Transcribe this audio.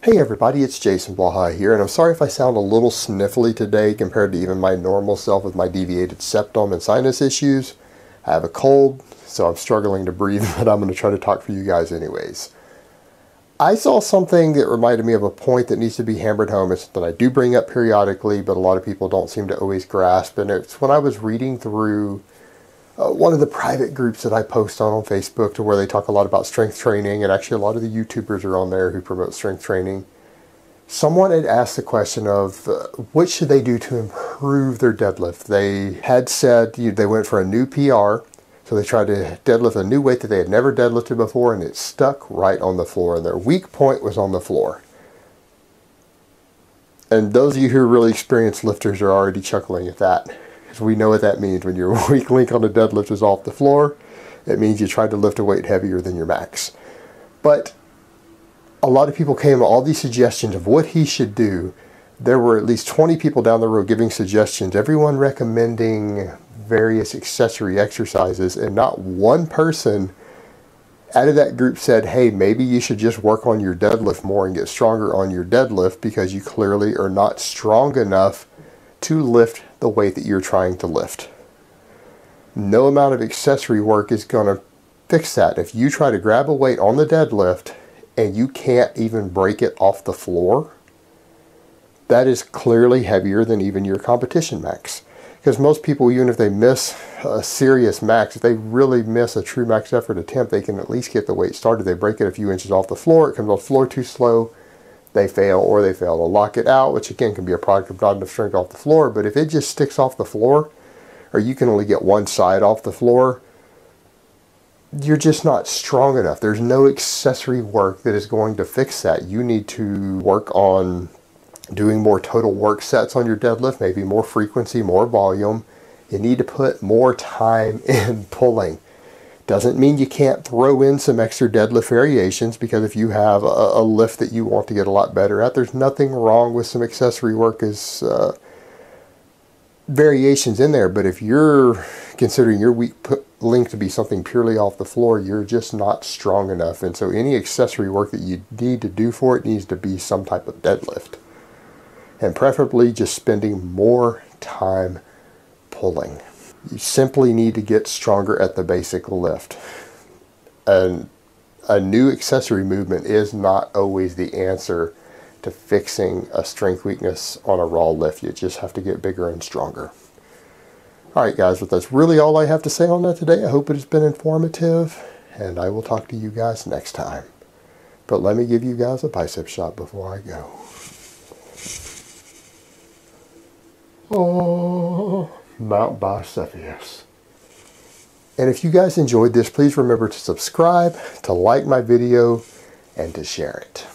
Hey everybody, it's Jason Blaha here, and I'm sorry if I sound a little sniffly today compared to even my normal self with my deviated septum and sinus issues. I have a cold, so I'm struggling to breathe, but I'm going to try to talk for you guys anyways. I saw something that reminded me of a point that needs to be hammered home. It's something I do bring up periodically, but a lot of people don't seem to always grasp, and it's when I was reading through one of the private groups that I post on Facebook to where they talk a lot about strength training, and actually a lot of the YouTubers are on there who promote strength training. Someone had asked the question of what should they do to improve their deadlift. They had said they went for a new PR, so they tried to deadlift a new weight that they had never deadlifted before, and it stuck right on the floor, and their weak point was on the floor. And those of you who are really experienced lifters are already chuckling at that. We know what that means. When your weak link on a deadlift is off the floor, it means you tried to lift a weight heavier than your max. But a lot of people came with all these suggestions of what he should do. There were at least 20 people down the road giving suggestions, everyone recommending various accessory exercises, and not one person out of that group said, hey, maybe you should just work on your deadlift more and get stronger on your deadlift because you clearly are not strong enough to lift the weight that you're trying to lift. No amount of accessory work is going to fix that. If you try to grab a weight on the deadlift and you can't even break it off the floor, that is clearly heavier than even your competition max. Because most people, even if they miss a serious max, if they really miss a true max effort attempt, they can at least get the weight started. They break it a few inches off the floor, it comes off the floor too slow, they fail, or they fail to lock it out, which again can be a product of not enough strength off the floor. But if it just sticks off the floor, or you can only get one side off the floor, you're just not strong enough. There's no accessory work that is going to fix that. You need to work on doing more total work sets on your deadlift, maybe more frequency, more volume. You need to put more time in pulling. Doesn't mean you can't throw in some extra deadlift variations, because if you have a lift that you want to get a lot better at, there's nothing wrong with some accessory work as variations in there. But if you're considering your weak link to be something purely off the floor, you're just not strong enough. And so any accessory work that you need to do for it needs to be some type of deadlift. And preferably just spending more time pulling. You simply need to get stronger at the basic lift. And a new accessory movement is not always the answer to fixing a strength weakness on a raw lift. You just have to get bigger and stronger. Alright guys, but that's really all I have to say on that today. I hope it has been informative, and I will talk to you guys next time. But let me give you guys a bicep shot before I go. Oh, Mount Biceps. And if you guys enjoyed this, please remember to subscribe, to like my video, and to share it.